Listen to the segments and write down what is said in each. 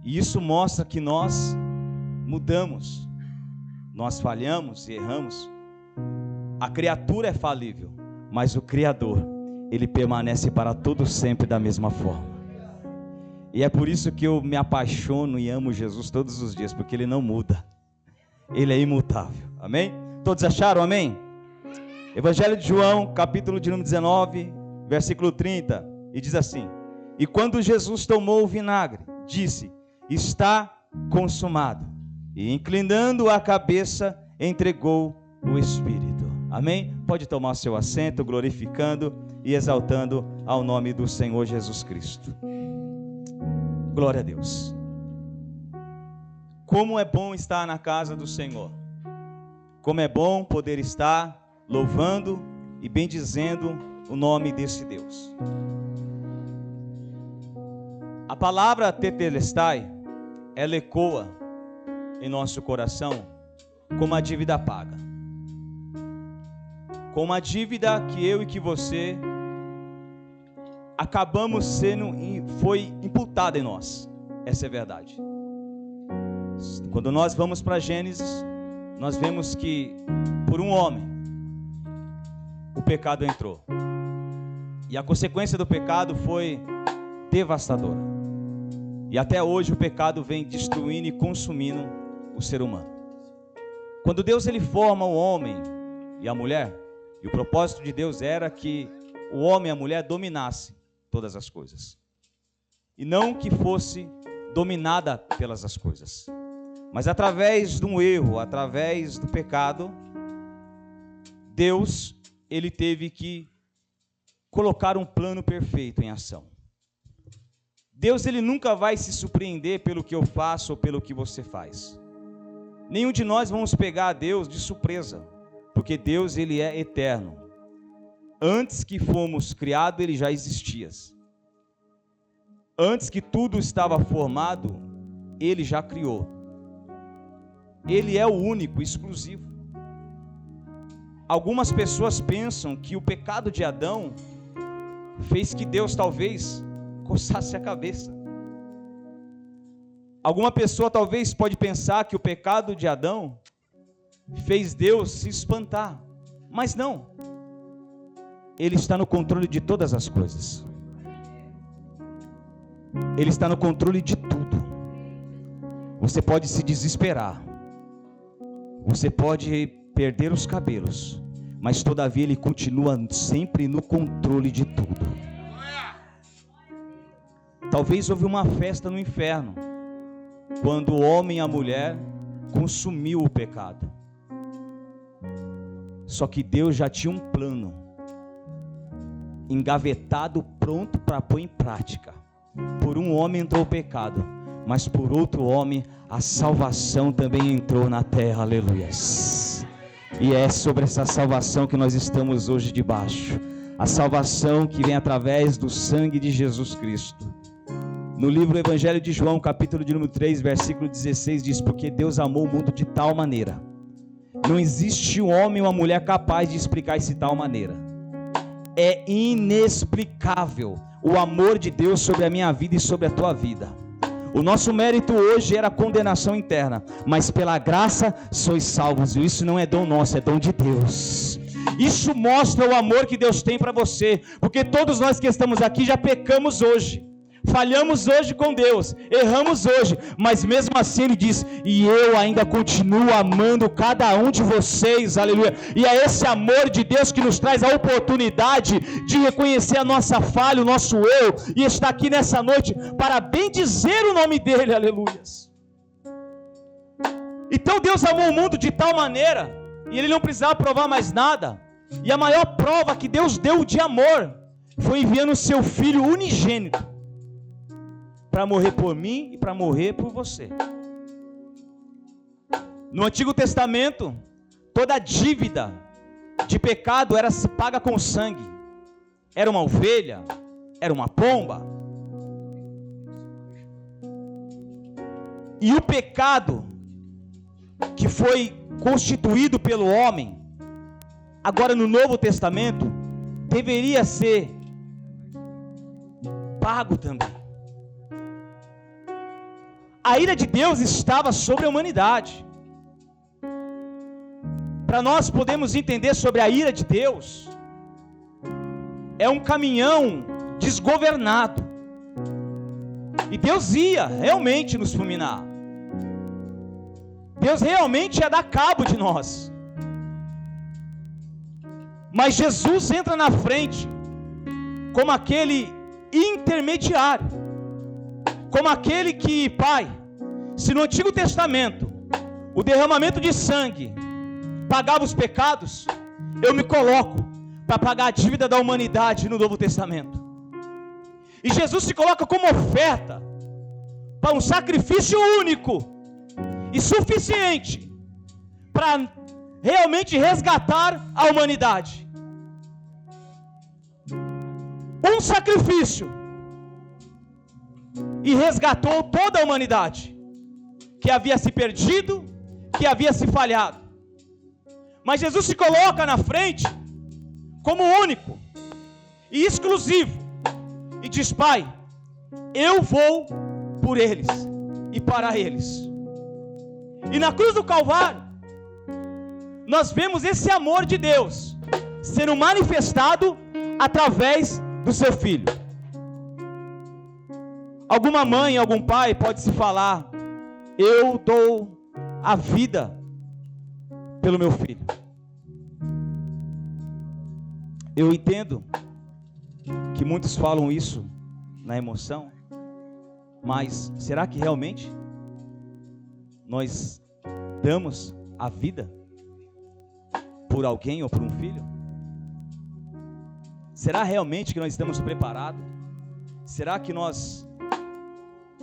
E isso mostra que nós mudamos, nós falhamos e erramos. A criatura é falível, mas o Criador, Ele permanece para todo sempre da mesma forma. E é por isso que eu me apaixono e amo Jesus todos os dias, porque Ele não muda, Ele é imutável. Amém? Todos acharam amém? Evangelho de João, capítulo de número 19, versículo 30, e diz assim: e quando Jesus tomou o vinagre, disse: está consumado. E inclinando a cabeça, entregou o Espírito. Amém? Pode tomar seu assento, glorificando e exaltando ao nome do Senhor Jesus Cristo. Glória a Deus. Como é bom estar na casa do Senhor. Como é bom poder estar louvando e bendizendo o nome desse Deus. A palavra tetelestai, ela ecoa em nosso coração como a dívida paga. Com uma dívida que eu e que você acabamos sendo, foi imputada em nós. Essa é a verdade. Quando nós vamos para Gênesis, nós vemos que por um homem o pecado entrou. E a consequência do pecado foi devastadora. E até hoje o pecado vem destruindo e consumindo o ser humano. Quando Deus ele forma o homem e a mulher, e o propósito de Deus era que o homem e a mulher dominassem todas as coisas. E não que fosse dominada pelas as coisas. Mas através de um erro, através do pecado, Deus, ele teve que colocar um plano perfeito em ação. Deus, ele nunca vai se surpreender pelo que eu faço ou pelo que você faz. Nenhum de nós vamos pegar a Deus de surpresa, porque Deus, ele é eterno. Antes que fomos criados, ele já existia. Antes que tudo estava formado, ele já criou. Ele é o único, exclusivo. Algumas pessoas pensam que o pecado de Adão fez que Deus talvez coçasse a cabeça. Alguma pessoa talvez pode pensar que o pecado de Adão fez Deus se espantar. Mas não. Ele está no controle de todas as coisas. Ele está no controle de tudo. Você pode se desesperar. Você pode perder os cabelos. Mas todavia Ele continua sempre no controle de tudo. Talvez houve uma festa no inferno, quando o homem e a mulher consumiu o pecado. Só que Deus já tinha um plano engavetado, pronto para pôr em prática. Por um homem entrou o pecado, mas por outro homem a salvação também entrou na terra, aleluias. E é sobre essa salvação que nós estamos hoje debaixo. A salvação que vem através do sangue de Jesus Cristo. No livro Evangelho de João, capítulo de número 3, versículo 16, diz: porque Deus amou o mundo de tal maneira. Não existe um homem ou uma mulher capaz de explicar esse tal maneira. É inexplicável o amor de Deus sobre a minha vida e sobre a tua vida. O nosso mérito hoje era condenação interna, mas pela graça sois salvos. E isso não é dom nosso, é dom de Deus. Isso mostra o amor que Deus tem para você, porque todos nós que estamos aqui já pecamos hoje. Falhamos hoje com Deus, erramos hoje, mas mesmo assim Ele diz: e eu ainda continuo amando cada um de vocês, aleluia. E é esse amor de Deus que nos traz a oportunidade de reconhecer a nossa falha, o nosso erro, e estar aqui nessa noite para bendizer o nome dEle, aleluia. Então Deus amou o mundo de tal maneira, e Ele não precisava provar mais nada, e a maior prova que Deus deu de amor, foi enviando o seu Filho unigênito, para morrer por mim e para morrer por você. No Antigo Testamento, toda dívida de pecado era se paga com sangue. Era uma ovelha, era uma pomba. E o pecado que foi constituído pelo homem, agora no Novo Testamento, deveria ser pago também. a ira de Deus estava sobre a humanidade. Para nós podermos entender sobre a ira de Deus, é um caminhão desgovernado. E Deus ia realmente nos fulminar. Deus realmente ia dar cabo de nós. Mas Jesus entra na frente como aquele intermediário, como aquele que, Pai, se no Antigo Testamento o derramamento de sangue pagava os pecados, eu me coloco para pagar a dívida da humanidade no Novo Testamento. E Jesus se coloca como oferta para um sacrifício único e suficiente para realmente resgatar a humanidade. Um sacrifício, e resgatou toda a humanidade que havia se perdido, que havia se falhado. Mas Jesus se coloca na frente como único e exclusivo e diz: Pai, eu vou por eles e para eles. E na cruz do Calvário nós vemos esse amor de Deus sendo manifestado através do seu Filho. Alguma mãe, algum pai pode se falar: eu dou a vida pelo meu filho. Eu entendo que muitos falam isso na emoção, mas será que realmente nós damos a vida por alguém ou por um filho? Será realmente que nós estamos preparados? Será que nós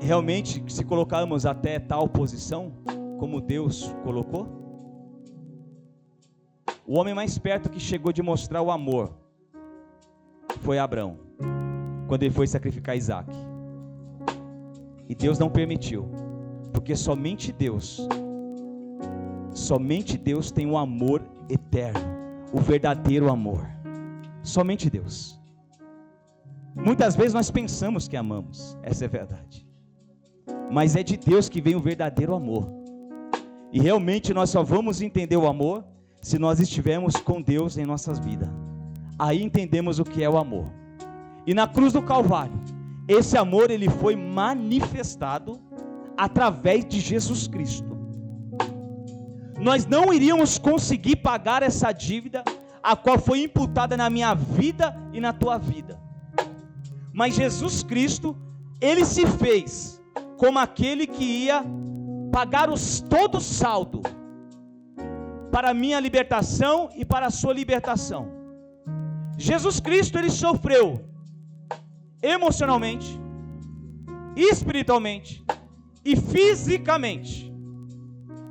realmente se colocamos até tal posição como Deus colocou? O homem mais perto que chegou de mostrar o amor foi Abraão, quando ele foi sacrificar Isaac. E Deus não permitiu, porque somente Deus tem o amor eterno, o verdadeiro amor. Somente Deus. Muitas vezes nós pensamos que amamos, essa é a verdade, mas é de Deus que vem o verdadeiro amor. E realmente nós só vamos entender o amor se nós estivermos com Deus em nossas vidas. Aí entendemos o que é o amor. E na cruz do Calvário, esse amor ele foi manifestado através de Jesus Cristo. Nós não iríamos conseguir pagar essa dívida a qual foi imputada na minha vida e na tua vida. Mas Jesus Cristo, ele se fez como aquele que ia pagar todo o saldo para a minha libertação e para a sua libertação. Jesus Cristo, ele sofreu emocionalmente, espiritualmente e fisicamente.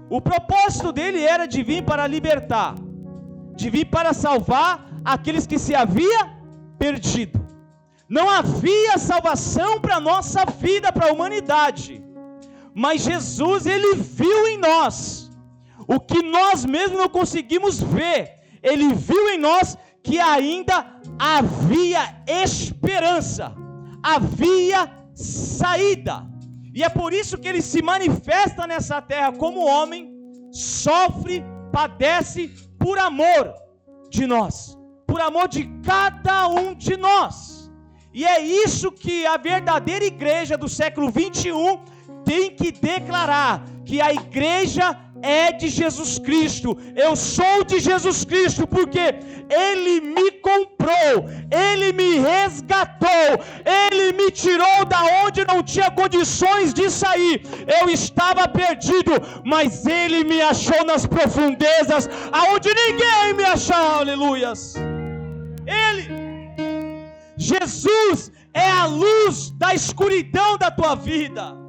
O propósito dele era de vir para libertar, de vir para salvar aqueles que se havia perdido. Não havia salvação para a nossa vida, para a humanidade, mas Jesus, ele viu em nós o que nós mesmos não conseguimos ver. Ele viu em nós que ainda havia esperança, havia saída, e é por isso que ele se manifesta nessa terra como homem, sofre, padece por amor de nós, por amor de cada um de nós. E é isso que a verdadeira igreja do século 21 tem que declarar, que a igreja é de Jesus Cristo. Eu sou de Jesus Cristo porque Ele me comprou, Ele me resgatou, Ele me tirou da onde não tinha condições de sair. Eu estava perdido, mas Ele me achou nas profundezas, aonde ninguém me achou. Aleluias. Jesus é a luz da escuridão da tua vida.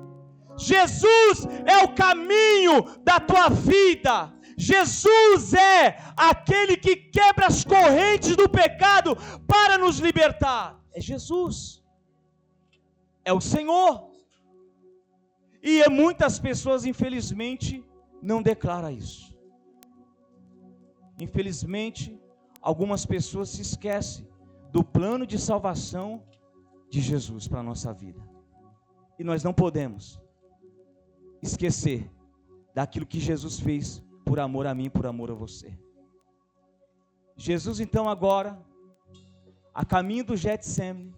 Jesus é o caminho da tua vida. Jesus é aquele que quebra as correntes do pecado para nos libertar. É Jesus, é o Senhor. E muitas pessoas, infelizmente, não declaram isso. Infelizmente, algumas pessoas se esquecem do plano de salvação de Jesus para a nossa vida. E nós não podemos esquecer daquilo que Jesus fez por amor a mim, por amor a você. Jesus então agora, a caminho do Getsemane,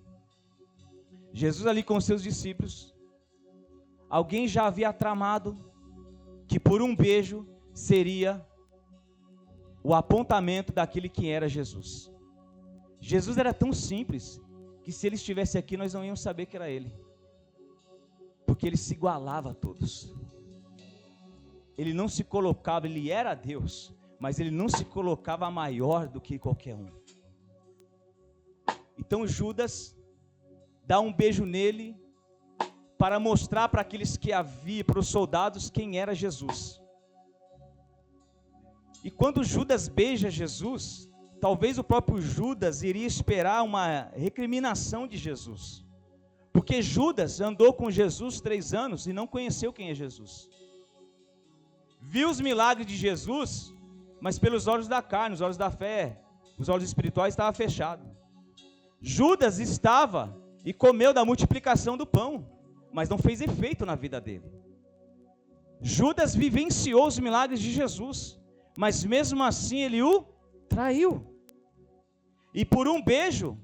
Jesus ali com os seus discípulos, alguém já havia tramado que por um beijo seria o apontamento daquele que era Jesus. Jesus era tão simples que se ele estivesse aqui nós não íamos saber que era ele, porque ele se igualava a todos. Ele não se colocava, ele era Deus, mas ele não se colocava maior do que qualquer um. Então Judas dá um beijo nele para mostrar para aqueles que havia, para os soldados, quem era Jesus. E quando Judas beija Jesus, talvez o próprio Judas iria esperar uma recriminação de Jesus, porque Judas andou com Jesus 3 anos e não conheceu quem é Jesus. Viu os milagres de Jesus, mas pelos olhos da carne, os olhos da fé, os olhos espirituais estavam fechados. Judas estava e comeu da multiplicação do pão, mas não fez efeito na vida dele. Judas vivenciou os milagres de Jesus, mas mesmo assim ele o traiu. E por um beijo,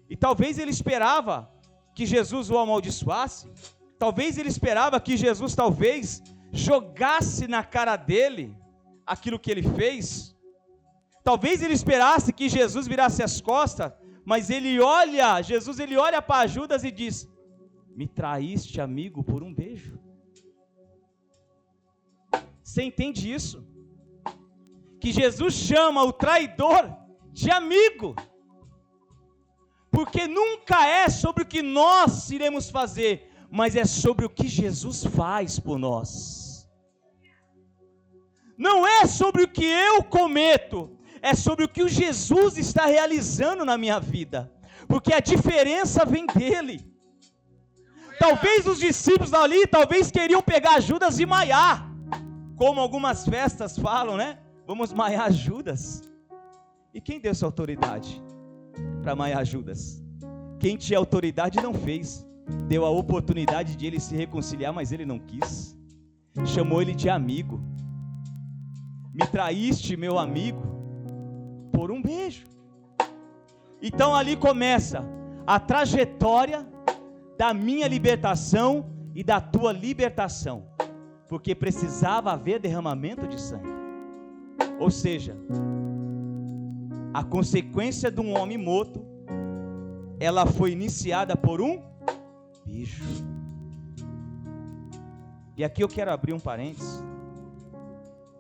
e talvez ele esperava que Jesus o amaldiçoasse, talvez ele esperava que Jesus jogasse na cara dele aquilo que ele fez, talvez ele esperasse que Jesus virasse as costas, mas Jesus olha para Judas e diz: me traíste, amigo, por um beijo. Você entende isso? Que Jesus chama o traidor de amigo, porque nunca é sobre o que nós iremos fazer, mas é sobre o que Jesus faz por nós. Não é sobre o que eu cometo, é sobre o que o Jesus está realizando na minha vida, porque a diferença vem dele. Talvez os discípulos ali, queriam pegar Judas e maiar, como algumas festas falam, né? Vamos maiar Judas. E quem deu essa autoridade para maiar Judas? Quem tinha autoridade não fez, deu a oportunidade de ele se reconciliar, mas ele não quis, chamou ele de amigo. Me traíste, meu amigo, por um beijo. Então ali começa a trajetória da minha libertação e da tua libertação, porque precisava haver derramamento de sangue. Ou seja, a consequência de um homem morto, ela foi iniciada por um beijo. E aqui eu quero abrir um parênteses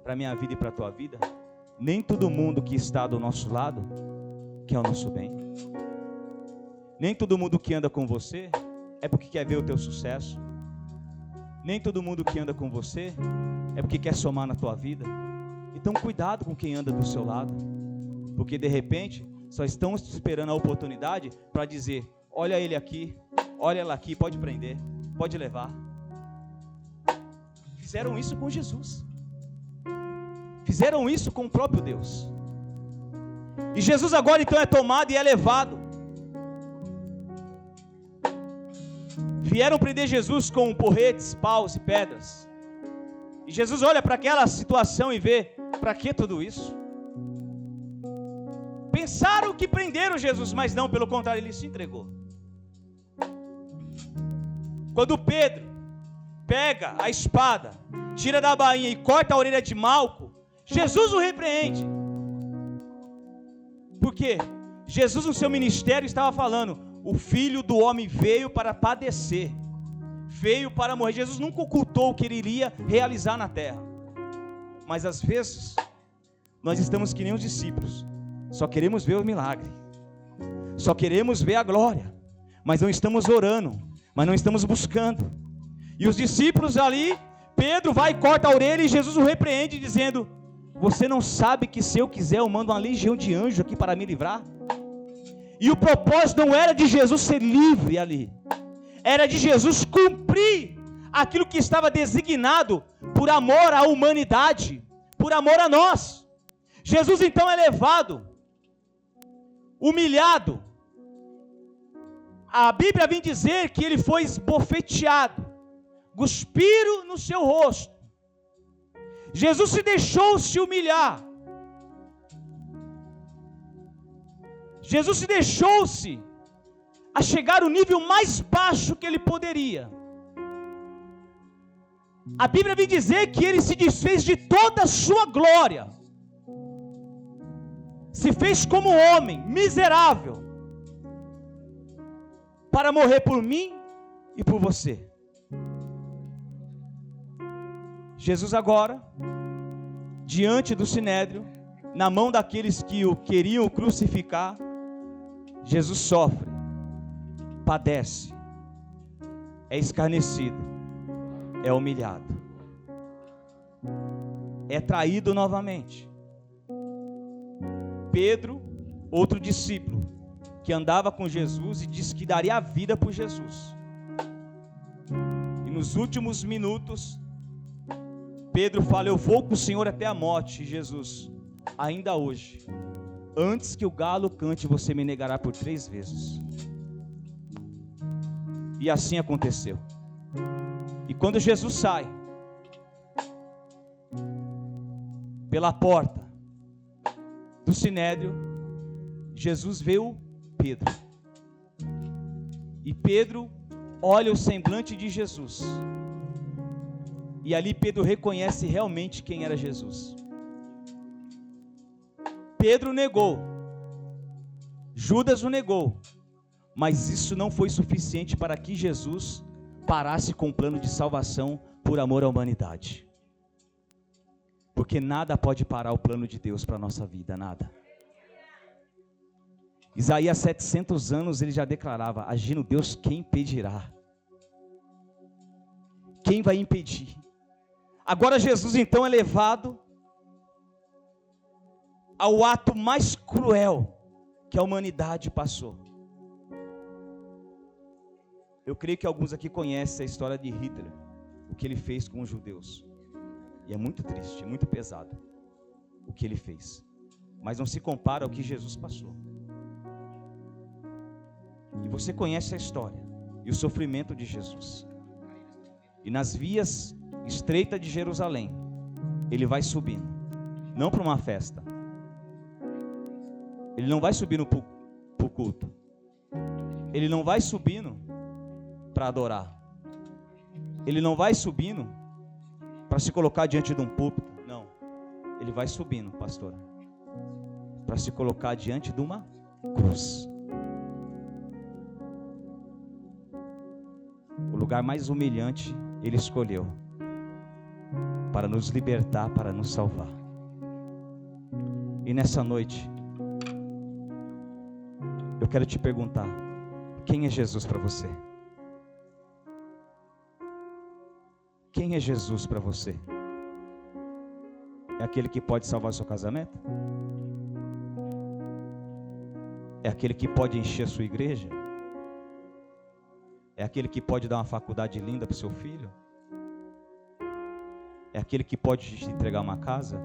para a minha vida e para a tua vida. Nem todo mundo que está do nosso lado quer o nosso bem. Nem todo mundo que anda com você é porque quer ver o teu sucesso. Nem todo mundo que anda com você é porque quer somar na tua vida. Então cuidado com quem anda do seu lado, porque de repente só estão esperando a oportunidade para dizer: olha ele aqui, olha ela aqui, pode prender, pode levar. Fizeram isso com Jesus, fizeram isso com o próprio Deus. E Jesus agora então é tomado e é levado. Vieram prender Jesus com porretes, paus e pedras. E Jesus olha para aquela situação e vê: para que tudo isso? Pensaram que prenderam Jesus, mas não, pelo contrário, ele se entregou. Quando Pedro pega a espada, tira da bainha e corta a orelha de Malco, Jesus o repreende. Por quê? Jesus no seu ministério estava falando: o Filho do Homem veio para padecer, veio para morrer. Jesus nunca ocultou o que ele iria realizar na terra. Mas às vezes nós estamos que nem os discípulos, só queremos ver o milagre, só queremos ver a glória, mas não estamos orando, mas não estamos buscando. E os discípulos ali, Pedro vai e corta a orelha, e Jesus o repreende dizendo: você não sabe que se eu quiser eu mando uma legião de anjos aqui para me livrar? E o propósito não era de Jesus ser livre ali, era de Jesus cumprir aquilo que estava designado por amor à humanidade, por amor a nós. Jesus então é levado, humilhado. A Bíblia vem dizer que ele foi esbofeteado, cuspiram no seu rosto. Jesus se deixou se humilhar. Jesus se deixou-se a chegar ao nível mais baixo que ele poderia. A Bíblia vem dizer que ele se desfez de toda a sua glória. Se fez como homem, miserável, para morrer por mim e por você. Jesus agora, diante do sinédrio, na mão daqueles que o queriam crucificar, Jesus sofre, padece, é escarnecido, é humilhado, é traído novamente. Pedro, outro discípulo, que andava com Jesus e disse que daria a vida por Jesus. E nos últimos minutos, Pedro fala: eu vou com o Senhor até a morte. E Jesus: ainda hoje, antes que o galo cante, você me negará por 3 vezes. E assim aconteceu. E quando Jesus sai pela porta do sinédrio, Jesus vê o Pedro. E Pedro olha o semblante de Jesus. E ali Pedro reconhece realmente quem era Jesus. Pedro negou, Judas o negou, mas isso não foi suficiente para que Jesus parasse com o plano de salvação por amor à humanidade. Porque nada pode parar o plano de Deus para a nossa vida, nada. Isaías 700 anos ele já declarava: agindo Deus, quem impedirá? Quem vai impedir? Agora Jesus então é levado ao ato mais cruel que a humanidade passou. Eu creio que alguns aqui conhecem a história de Hitler, o que ele fez com os judeus. E é muito triste, é muito pesado o que ele fez. Mas não se compara ao que Jesus passou. E você conhece a história e o sofrimento de Jesus. E nas vias estreitas de Jerusalém, ele vai subindo, não para uma festa. Ele não vai subindo para o culto. Ele não vai subindo para adorar. Ele não vai subindo para se colocar diante de um púlpito. Não. Ele vai subindo, pastor, para se colocar diante de uma cruz. O lugar mais humilhante ele escolheu para nos libertar, para nos salvar. E nessa noite eu quero te perguntar: quem é Jesus para você? Quem é Jesus para você? É aquele que pode salvar o seu casamento? É aquele que pode encher a sua igreja? É aquele que pode dar uma faculdade linda para o seu filho? É aquele que pode te entregar uma casa?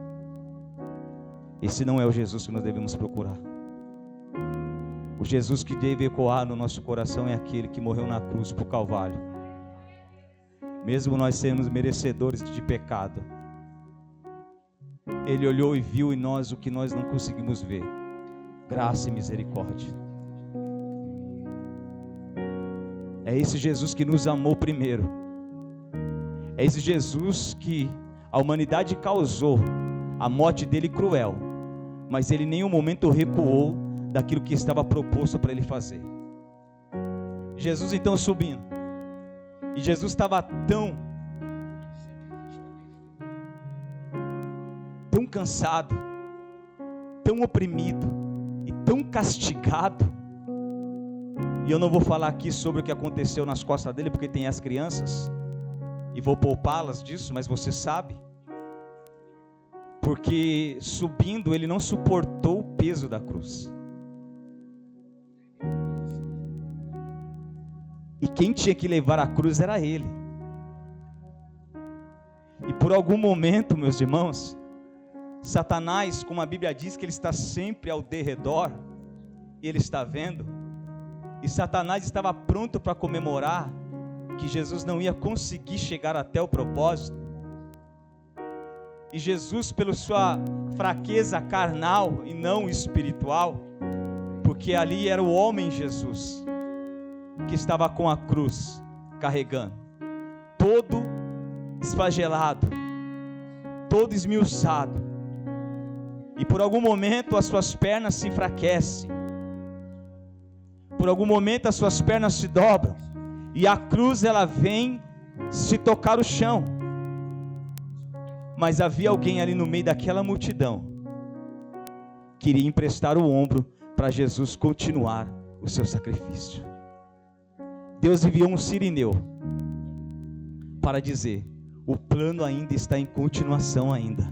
Esse não é o Jesus que nós devemos procurar. O Jesus que deve ecoar no nosso coração é aquele que morreu na cruz por Calvário. Mesmo nós sermos merecedores de pecado, Ele olhou e viu em nós o que nós não conseguimos ver: graça e misericórdia. É esse Jesus que nos amou primeiro. É esse Jesus que a humanidade causou a morte dele cruel, mas ele em nenhum momento recuou daquilo que estava proposto para ele fazer. Jesus então subindo, e Jesus estava tão cansado, tão oprimido e tão castigado. E eu não vou falar aqui sobre o que aconteceu nas costas dele, porque tem as crianças, e vou poupá-las disso, mas você sabe. Porque subindo ele não suportou o peso da cruz. E quem tinha que levar a cruz era ele. E por algum momento, meus irmãos, Satanás, como a Bíblia diz que ele está sempre ao derredor, ele está vendo, e Satanás estava pronto para comemorar que Jesus não ia conseguir chegar até o propósito. E Jesus, pela sua fraqueza carnal e não espiritual, porque ali era o homem Jesus, que estava com a cruz carregando, todo esfagelado, todo esmiuçado, e por algum momento as suas pernas se enfraquecem, por algum momento as suas pernas se dobram, e a cruz ela vem se tocar o chão. Mas havia alguém ali no meio daquela multidão que iria emprestar o ombro para Jesus continuar o seu sacrifício. Deus enviou um sirineu para dizer: o plano ainda está em continuação ainda.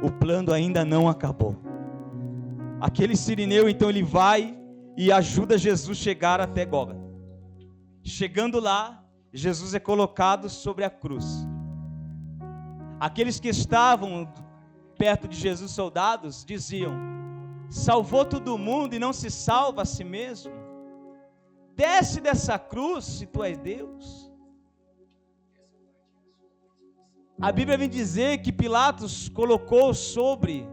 O plano ainda não acabou. Aquele sirineu então ele vai e ajuda Jesus a chegar até Gólgota. Chegando lá, Jesus é colocado sobre a cruz. Aqueles que estavam perto de Jesus, soldados, diziam: salvou todo mundo e não se salva a si mesmo? Desce dessa cruz se tu és Deus. A Bíblia vem dizer que Pilatos colocou sobre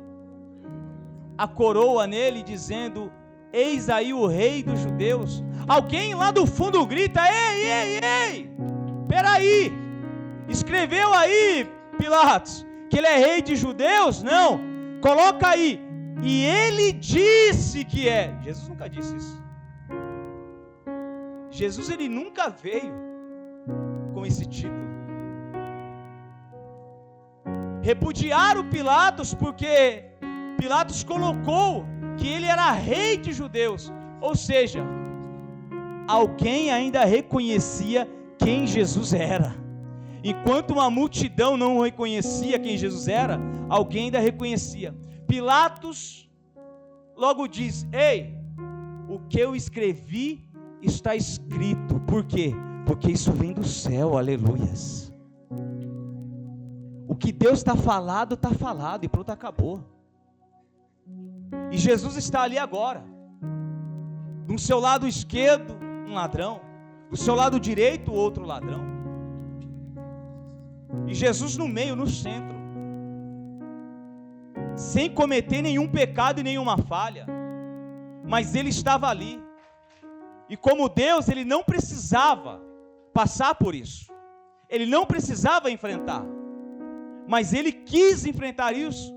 a coroa nele, dizendo: eis aí o rei dos judeus. Alguém lá do fundo grita: ei, peraí, escreveu aí, Pilatos, que ele é rei de judeus? Não, coloca aí, e ele disse que é. Jesus nunca disse isso. Jesus ele nunca veio com esse título. Repudiaram Pilatos porque Pilatos colocou que ele era rei de judeus, ou seja, alguém ainda reconhecia quem Jesus era. Enquanto uma multidão não reconhecia quem Jesus era, alguém ainda reconhecia. Pilatos logo diz: ei, o que eu escrevi está escrito. Por quê? Porque isso vem do céu, aleluias. O que Deus está falado e pronto, acabou. E Jesus está ali agora. Do seu lado esquerdo, um ladrão. Do seu lado direito, outro ladrão. E Jesus no meio, no centro, sem cometer nenhum pecado e nenhuma falha, mas ele estava ali, e como Deus, ele não precisava passar por isso, ele não precisava enfrentar, mas ele quis enfrentar isso,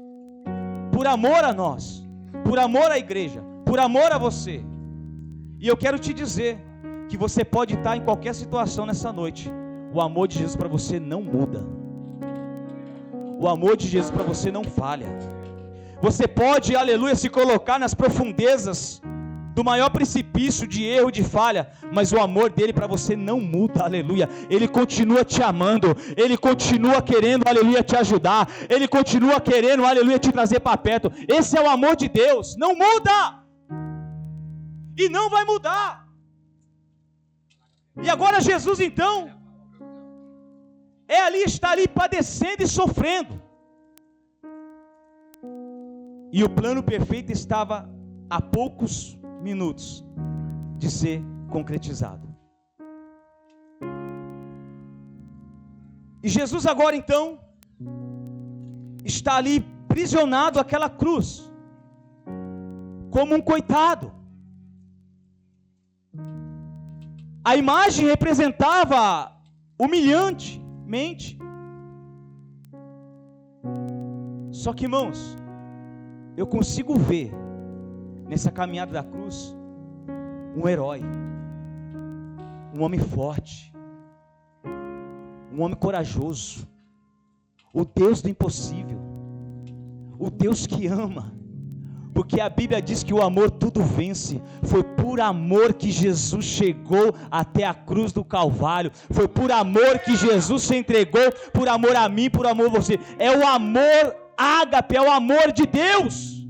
por amor a nós, por amor à igreja, por amor a você. E eu quero te dizer, que você pode estar em qualquer situação nessa noite, o amor de Jesus para você não muda. O amor de Jesus para você não falha. Você pode, aleluia, se colocar nas profundezas do maior precipício de erro, de falha, mas o amor dele para você não muda, aleluia. Ele continua te amando, ele continua querendo, aleluia, te ajudar, ele continua querendo, aleluia, te trazer para perto. Esse é o amor de Deus, não muda e não vai mudar. E agora Jesus então está ali padecendo e sofrendo, e o plano perfeito estava a poucos minutos de ser concretizado. E Jesus agora então está ali prisionado àquela cruz, como um coitado. A imagem representava humilhantemente. Só que, irmãos, eu consigo ver nessa caminhada da cruz um herói, um homem forte, um homem corajoso, o Deus do impossível, o Deus que ama, porque a Bíblia diz que o amor tudo vence. Foi por amor que Jesus chegou até a cruz do Calvário, foi por amor que Jesus se entregou, por amor a mim, por amor a você. É o amor ágape, é o amor de Deus.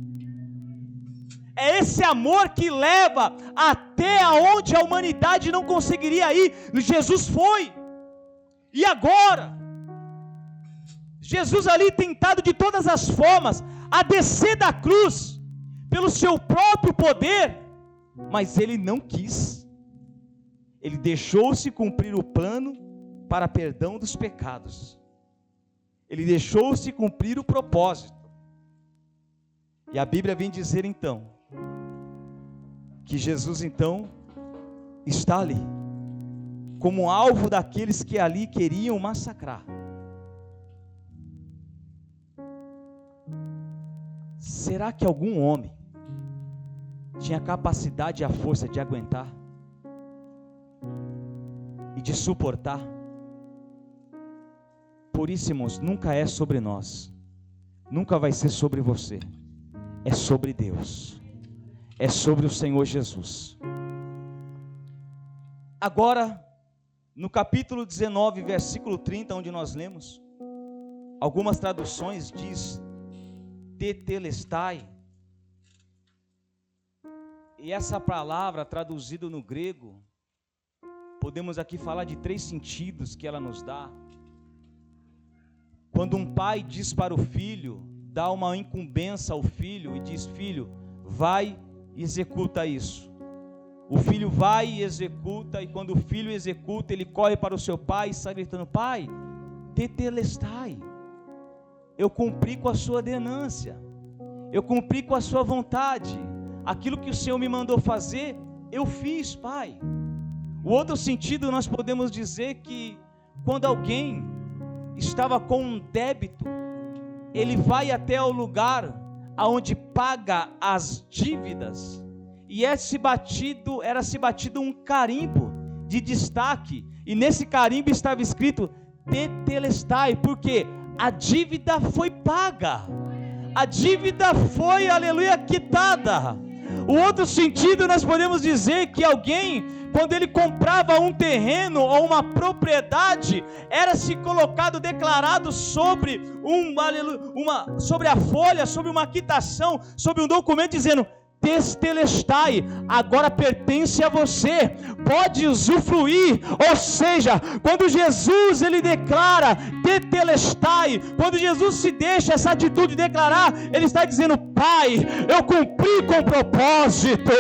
É esse amor que leva até onde a humanidade não conseguiria ir. Jesus foi. E agora, Jesus ali tentado de todas as formas a descer da cruz pelo seu próprio poder, mas ele não quis. Ele deixou-se cumprir o plano para perdão dos pecados. Ele deixou-se cumprir o propósito. E a Bíblia vem dizer então, que Jesus então está ali, como alvo daqueles que ali queriam massacrar. Será que algum homem tinha a capacidade e a força de aguentar e de suportar? Por isso, irmãos, nunca é sobre nós, nunca vai ser sobre você, é sobre Deus, é sobre o Senhor Jesus. Agora, no capítulo 19, versículo 30, onde nós lemos, algumas traduções diz tetelestai, e essa palavra traduzida no grego, podemos aqui falar de 3 sentidos que ela nos dá. Quando um pai diz para o filho, dá uma incumbência ao filho e diz: filho, vai e executa isso. O filho vai e executa, e quando o filho executa, ele corre para o seu pai e sai gritando: pai, tetelestai, eu cumpri com a sua ordenância, eu cumpri com a sua vontade, aquilo que o Senhor me mandou fazer, eu fiz, pai. O outro sentido, nós podemos dizer que quando alguém estava com um débito, ele vai até o lugar aonde paga as dívidas, e era se batido um carimbo de destaque, e nesse carimbo estava escrito tetelestai, porque a dívida foi paga, a dívida foi, aleluia, quitada. O outro sentido, nós podemos dizer que alguém, quando ele comprava um terreno ou uma propriedade, era se colocado, declarado sobre sobre a folha, sobre uma quitação, sobre um documento dizendo: tetelestai, agora pertence a você, pode usufruir. Ou seja, quando Jesus ele declara tetelestai, quando Jesus se deixa essa atitude de declarar, ele está dizendo: pai, eu cumpri com o propósito.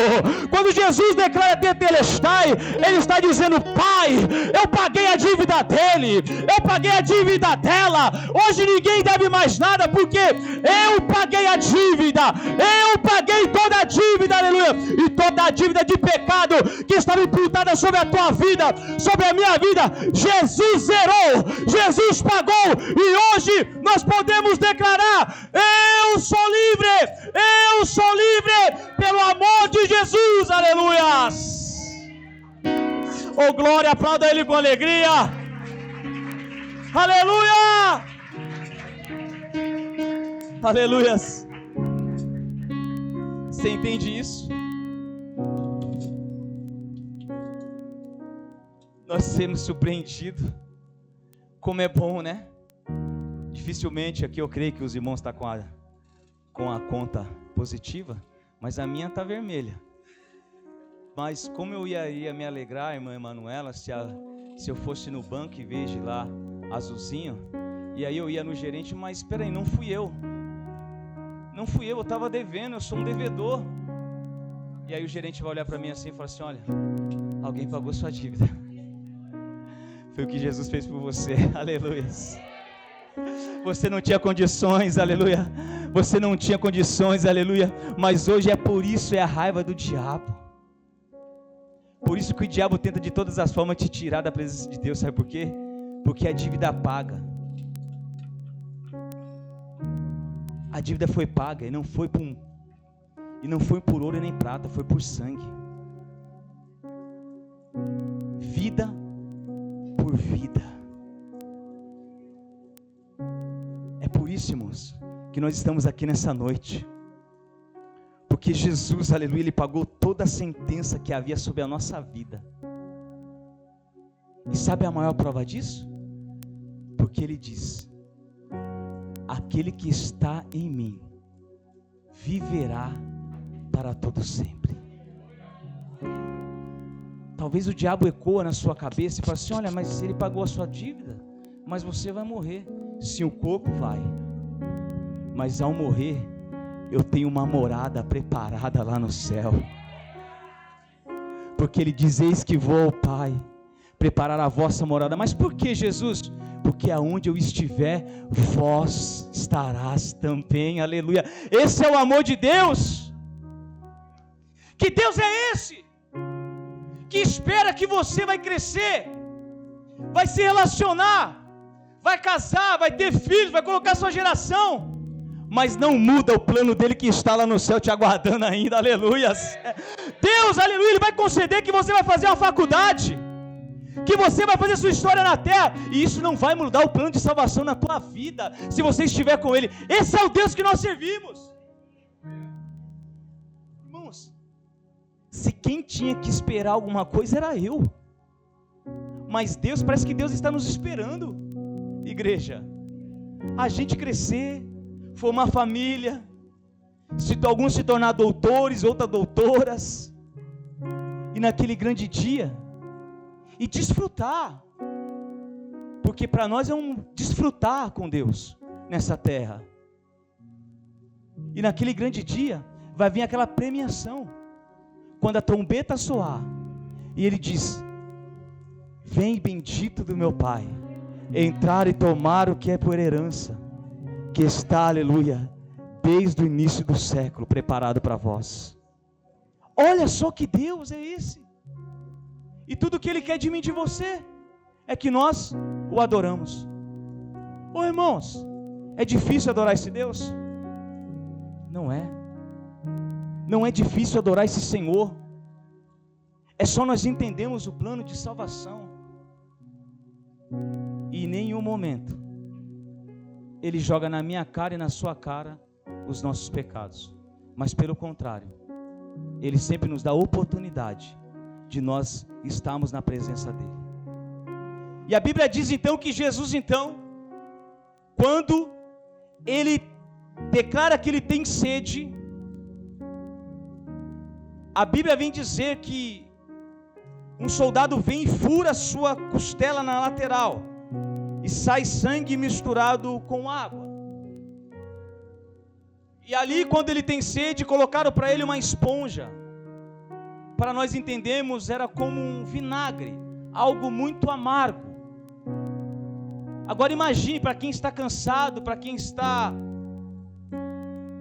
Quando Jesus declara tetelestai, ele está dizendo: pai, eu paguei a dívida dele, eu paguei a dívida dela, hoje ninguém deve mais nada, porque eu paguei a dívida, eu paguei toda a dívida, aleluia, e toda a dívida de pecado que estava imputada sobre a tua vida, sobre a minha vida, Jesus zerou, Jesus pagou, e hoje nós podemos declarar: eu sou livre pelo amor de Jesus, aleluias. Oh glória, aplauda ele com alegria, aleluia, aleluias. Você entende isso? Nós sermos surpreendidos, como é bom, né? Dificilmente aqui eu creio que os irmãos estão com a conta positiva, mas a minha está vermelha. Mas como eu ia me alegrar, irmã Emanuela, se eu fosse no banco e vejo lá azulzinho, e aí eu ia no gerente: mas espera aí, não fui eu, eu estava devendo, eu sou um devedor. E aí o gerente vai olhar para mim assim e falar assim: olha, alguém pagou sua dívida. Foi o que Jesus fez por você, aleluia. Você não tinha condições, aleluia. Você não tinha condições, aleluia. Mas hoje é por isso, é a raiva do diabo. Por isso que o diabo tenta de todas as formas te tirar da presença de Deus, sabe por quê? Porque a dívida paga. A dívida foi paga e não foi por ouro e nem prata, foi por sangue. Vida por vida. É por isso, irmãos, que nós estamos aqui nessa noite. Porque Jesus, aleluia, ele pagou toda a sentença que havia sobre a nossa vida. E sabe a maior prova disso? Porque ele diz: aquele que está em mim viverá para todo sempre. Talvez o diabo ecoa na sua cabeça e fala assim: olha, mas ele pagou a sua dívida, mas você vai morrer. Sim, o corpo vai, mas ao morrer eu tenho uma morada preparada lá no céu. porque ele diz: eis que vou ao Pai, preparar a vossa morada. Mas por que, Jesus? Porque aonde eu estiver, vós estarás também, aleluia. Esse é o amor de Deus. Que Deus é esse? Que espera que você vai crescer, vai se relacionar, vai casar, vai ter filhos, vai colocar sua geração, mas não muda o plano dele que está lá no céu te aguardando ainda, aleluias. Deus, aleluia, ele vai conceder que você vai fazer uma faculdade, que você vai fazer sua história na terra, e isso não vai mudar o plano de salvação na tua vida, se você estiver com ele. Esse é o Deus que nós servimos. Irmãos, se quem tinha que esperar alguma coisa era eu, mas Deus, parece que Deus está nos esperando, igreja, a gente crescer, formar família, alguns se tornar doutores, outras doutoras, e naquele grande dia, e desfrutar, porque para nós é um desfrutar com Deus nessa terra, e naquele grande dia vai vir aquela premiação, quando a trombeta soar, e ele diz: vem bendito do meu Pai, entrar e tomar o que é por herança, que está, aleluia, desde o início do século, preparado para vós. Olha só que Deus é esse, e tudo que Ele quer de mim e de você, é que nós o adoramos. Ô irmãos, é difícil adorar esse Deus? Não é. Não é difícil adorar esse Senhor, é só nós entendermos o plano de salvação, e em nenhum momento Ele joga na minha cara e na sua cara os nossos pecados, mas pelo contrário, Ele sempre nos dá a oportunidade de nós estarmos na presença dEle. E a Bíblia diz então que Jesus, então, quando Ele declara que Ele tem sede, a Bíblia vem dizer que um soldado vem e fura a sua costela na lateral, e sai sangue misturado com água. E ali, quando ele tem sede, colocaram para ele uma esponja. Para nós entendermos, era como um vinagre, algo muito amargo. Agora imagine, para quem está cansado, para quem está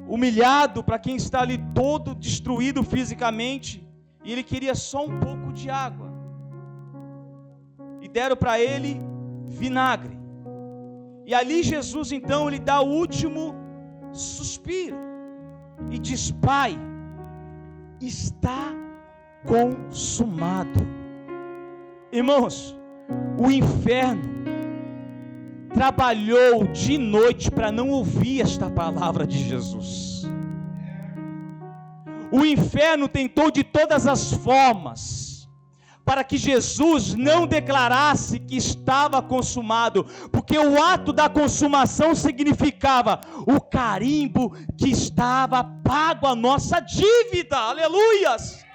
humilhado, para quem está ali todo destruído fisicamente, e ele queria só um pouco de água, e deram para ele vinagre. E ali Jesus então, ele dá o último suspiro e diz: Pai, está consumado. Irmãos, o inferno trabalhou de noite para não ouvir esta palavra de Jesus. O inferno tentou de todas as formas para que Jesus não declarasse que estava consumado, porque o ato da consumação significava o carimbo que estava pago a nossa dívida. Aleluias!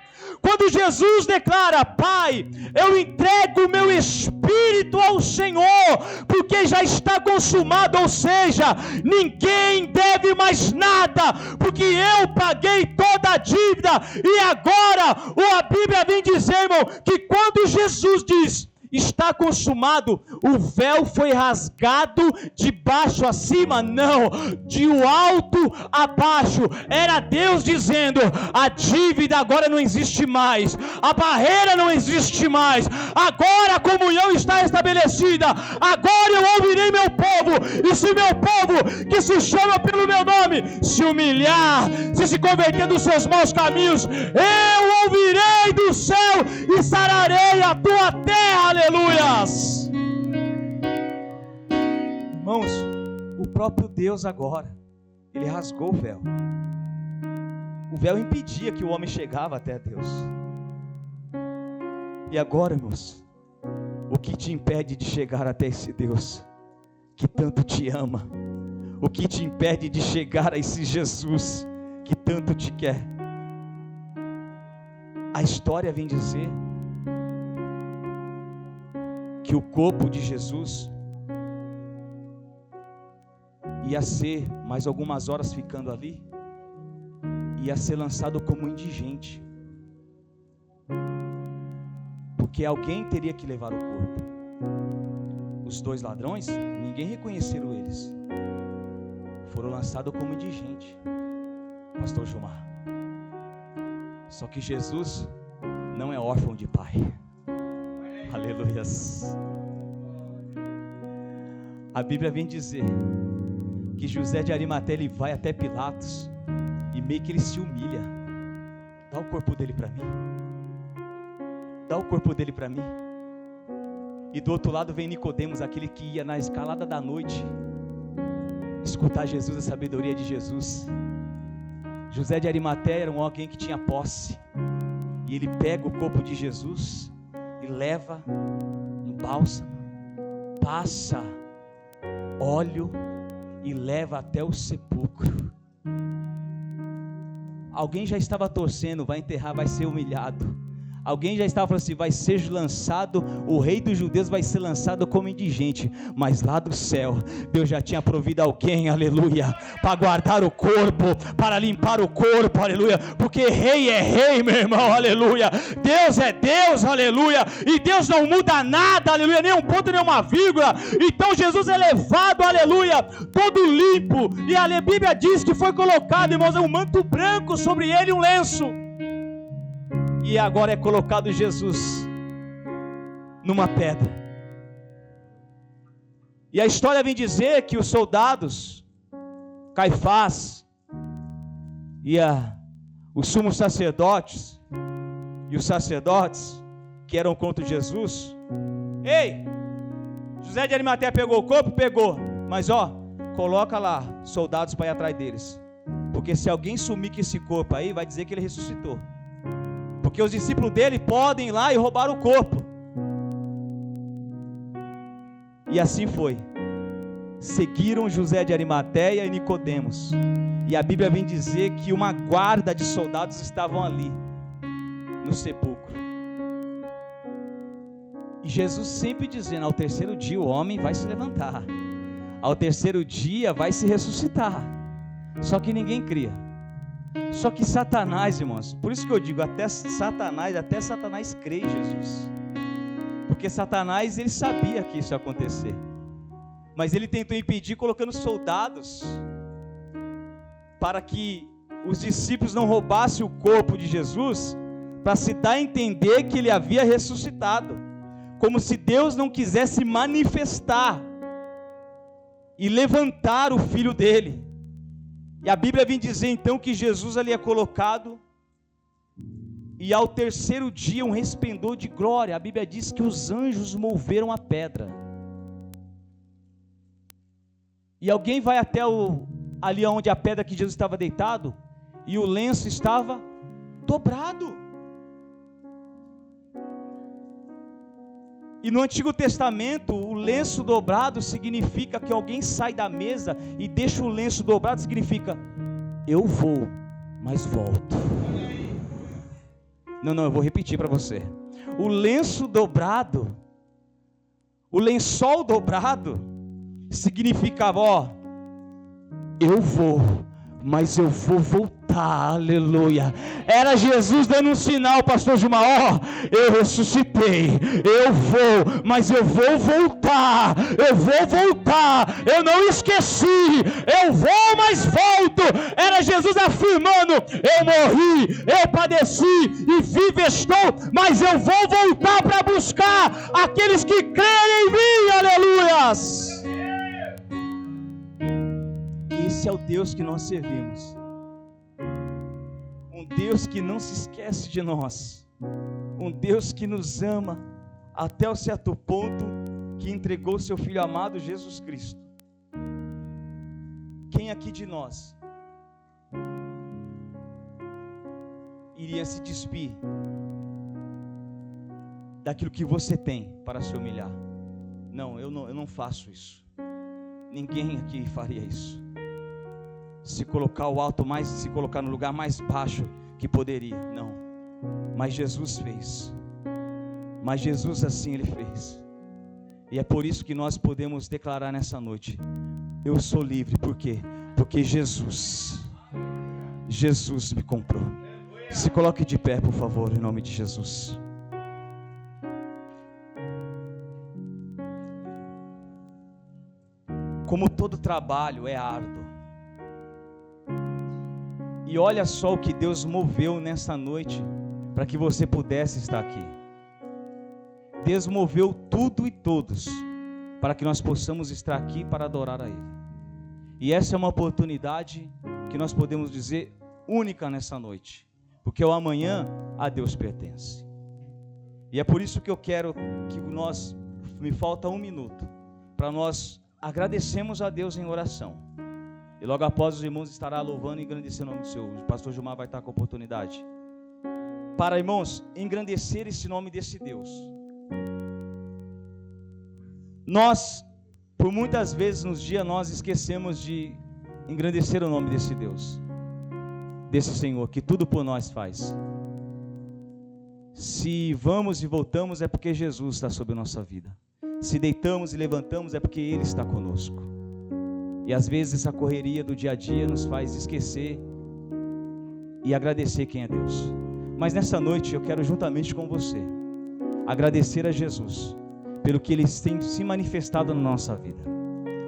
Quando Jesus declara: Pai, eu entrego o meu espírito ao Senhor, porque já está consumado, ou seja, ninguém deve mais nada, porque eu paguei toda a dívida. E agora, a Bíblia vem dizer, irmão, que quando Jesus diz: está consumado, o véu foi rasgado de baixo a cima? Não, de alto a baixo. Era Deus dizendo: a dívida agora não existe mais, a barreira não existe mais, agora a comunhão está estabelecida, agora eu ouvirei meu povo, e se meu povo, que se chama pelo meu nome, se humilhar, se converter dos seus maus caminhos, eu ouvirei do céu e sararei a tua terra. Aleluias! Irmãos, o próprio Deus agora, Ele rasgou o véu. O véu impedia que o homem chegava até Deus. E agora, irmãos, o que te impede de chegar até esse Deus que tanto te ama? O que te impede de chegar a esse Jesus que tanto te quer? A história vem dizer que o corpo de Jesus ia ser, mais algumas horas ficando ali, ia ser lançado como indigente. porque alguém teria que levar o corpo. Os 2 ladrões, ninguém reconheceram eles. Foram lançados como indigente, pastor Gilmar. Só que Jesus não é órfão de pai. Aleluias. A Bíblia vem dizer que José de Arimateia, ele vai até Pilatos e meio que ele se humilha. Dá o corpo dele para mim. Dá o corpo dele para mim. E do outro lado vem Nicodemos, aquele que ia na escalada da noite escutar Jesus, a sabedoria de Jesus. José de Arimateia era alguém que tinha posse, e ele pega o corpo de Jesus e leva um bálsamo, passa óleo e leva até o sepulcro. Alguém já estava torcendo, vai enterrar, vai ser humilhado. Alguém já estava falando assim, vai ser lançado, o rei dos judeus vai ser lançado como indigente, mas lá do céu, Deus já tinha provido alguém, aleluia, para guardar o corpo, para limpar o corpo, aleluia, porque rei é rei, meu irmão, aleluia, Deus é Deus, aleluia, e Deus não muda nada, aleluia, nem um ponto, nem uma vírgula. Então Jesus é levado, aleluia, todo limpo, e a Bíblia diz que foi colocado, irmãos, um manto branco sobre ele e um lenço. E agora é colocado Jesus numa pedra. E a história vem dizer que os soldados, Caifás e os sumos sacerdotes e os sacerdotes que eram contra Jesus, ei, José de Arimateia pegou o corpo? Pegou, mas coloca lá soldados para ir atrás deles, porque se alguém sumir com esse corpo aí, vai dizer que ele ressuscitou. Porque os discípulos dele podem ir lá e roubar o corpo. E assim foi. Seguiram José de Arimateia e Nicodemos. E a Bíblia vem dizer que uma guarda de soldados estavam ali, no sepulcro. E Jesus sempre dizendo, ao terceiro dia o homem vai se levantar. Ao terceiro dia vai se ressuscitar. Só que ninguém cria. Só que Satanás, irmãos, por isso que eu digo, até Satanás crê em Jesus, porque Satanás, ele sabia que isso ia acontecer, mas ele tentou impedir colocando soldados, para que os discípulos não roubassem o corpo de Jesus, para se dar a entender que ele havia ressuscitado, como se Deus não quisesse manifestar, e levantar o filho dele. E a Bíblia vem dizer então que Jesus ali é colocado, e ao terceiro dia um resplendor de glória. A Bíblia diz que os anjos moveram a pedra. E alguém vai até ali onde a pedra que Jesus estava deitado, e o lenço estava dobrado. E no Antigo Testamento, o lenço dobrado significa que alguém sai da mesa e deixa o lenço dobrado, significa, eu vou, mas volto. Não, eu vou repetir para você. O lenço dobrado, o lençol dobrado, significava, eu vou, mas eu vou voltar, aleluia. Era Jesus dando um sinal, pastor Gilmar, eu ressuscitei, eu vou, mas eu vou voltar, eu não esqueci, eu vou, mas volto. Era Jesus afirmando, eu morri, eu padeci e vivo estou, mas eu vou voltar para buscar aqueles que creem em mim, aleluias. Esse é o Deus que nós servimos, um Deus que não se esquece de nós, um Deus que nos ama até o certo ponto que entregou seu Filho amado Jesus Cristo. Quem aqui de nós iria se despir daquilo que você tem para se humilhar? Não, eu não faço isso. Ninguém aqui faria isso. Se colocar se colocar no lugar mais baixo que poderia, não. Mas Jesus fez. Mas Jesus assim ele fez. E é por isso que nós podemos declarar nessa noite: eu sou livre. Por quê? Porque Jesus me comprou. Se coloque de pé, por favor, em nome de Jesus. como todo trabalho é árduo. E olha só o que Deus moveu nessa noite para que você pudesse estar aqui. Deus moveu tudo e todos para que nós possamos estar aqui para adorar a Ele. E essa é uma oportunidade que nós podemos dizer única nessa noite, porque o amanhã a Deus pertence. E é por isso que eu quero que me falta 1 minuto, para nós agradecermos a Deus em oração. E logo após os irmãos estará louvando e engrandecendo o nome do Senhor. O pastor Gilmar vai estar com a oportunidade. Para, irmãos, engrandecer esse nome desse Deus. Nós, por muitas vezes nos dias, nós esquecemos de engrandecer o nome desse Deus, desse Senhor, que tudo por nós faz. Se vamos e voltamos, é porque Jesus está sobre a nossa vida. Se deitamos e levantamos, é porque Ele está conosco. E às vezes essa correria do dia a dia nos faz esquecer e agradecer quem é Deus. Mas nessa noite eu quero, juntamente com você, agradecer a Jesus pelo que Ele tem se manifestado na nossa vida.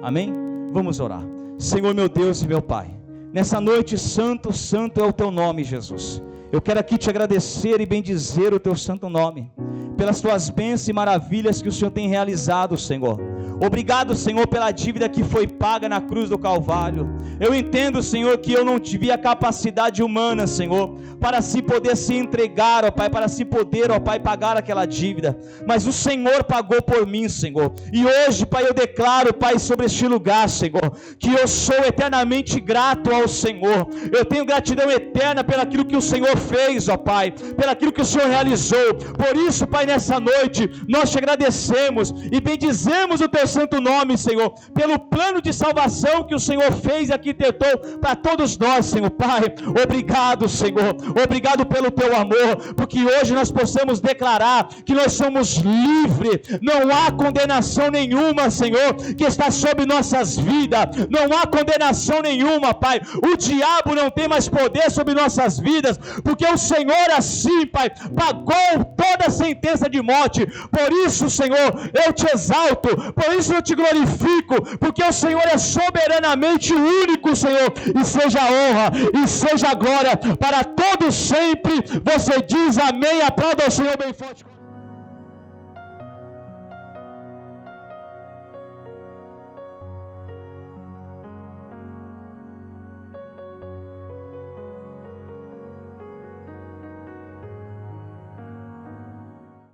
Amém? Vamos orar. Senhor, meu Deus e meu Pai, nessa noite, santo, santo é o Teu nome, Jesus. Eu quero aqui te agradecer e bendizer o Teu santo nome, pelas Tuas bênçãos e maravilhas que o Senhor tem realizado, Senhor. Obrigado, Senhor, pela dívida que foi paga na cruz do Calvário. Eu entendo, Senhor, que eu não tive a capacidade humana, Senhor, para se poder se entregar, ó Pai, para se poder, ó Pai, pagar aquela dívida. Mas o Senhor pagou por mim, Senhor. E hoje, Pai, eu declaro, Pai, sobre este lugar, Senhor, que eu sou eternamente grato ao Senhor. Eu tenho gratidão eterna pelaquilo que o Senhor fez, ó Pai, pelaquilo que o Senhor realizou. Por isso, Pai, nessa noite, nós te agradecemos e bendizemos o Teu santo nome, Senhor, pelo plano de salvação que o Senhor fez e arquitetou para todos nós, Senhor. Pai, obrigado, Senhor, obrigado pelo Teu amor, porque hoje nós possamos declarar que nós somos livres, não há condenação nenhuma, Senhor, que está sobre nossas vidas, não há condenação nenhuma, Pai. O diabo não tem mais poder sobre nossas vidas, porque o Senhor assim, Pai, pagou toda a sentença de morte. Por isso, Senhor, eu te exalto, por isso eu te glorifico, porque o Senhor é soberanamente único, Senhor, e seja a honra e seja a glória para todos sempre. Você diz amém, aplauda ao Senhor bem forte.